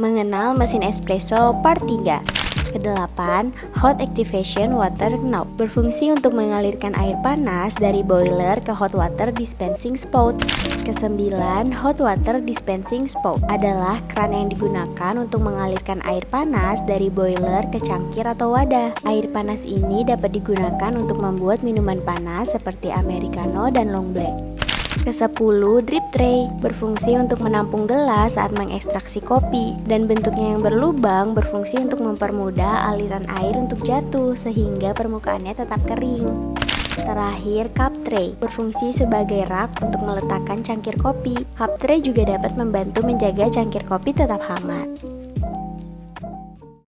Mengenal mesin espresso part 3. Kedelapan, hot activation water knob berfungsi untuk mengalirkan air panas dari boiler ke hot water dispensing spout. Kesembilan, hot water dispensing spout adalah keran yang digunakan untuk mengalirkan air panas dari boiler ke cangkir atau wadah. Air panas ini dapat digunakan untuk membuat minuman panas seperti americano dan long black. Ke-10, drip tray berfungsi untuk menampung gelas saat mengekstraksi kopi, dan bentuknya yang berlubang berfungsi untuk mempermudah aliran air untuk jatuh sehingga permukaannya tetap kering. Terakhir, cup tray berfungsi sebagai rak untuk meletakkan cangkir kopi. Cup tray juga dapat membantu menjaga cangkir kopi tetap hangat.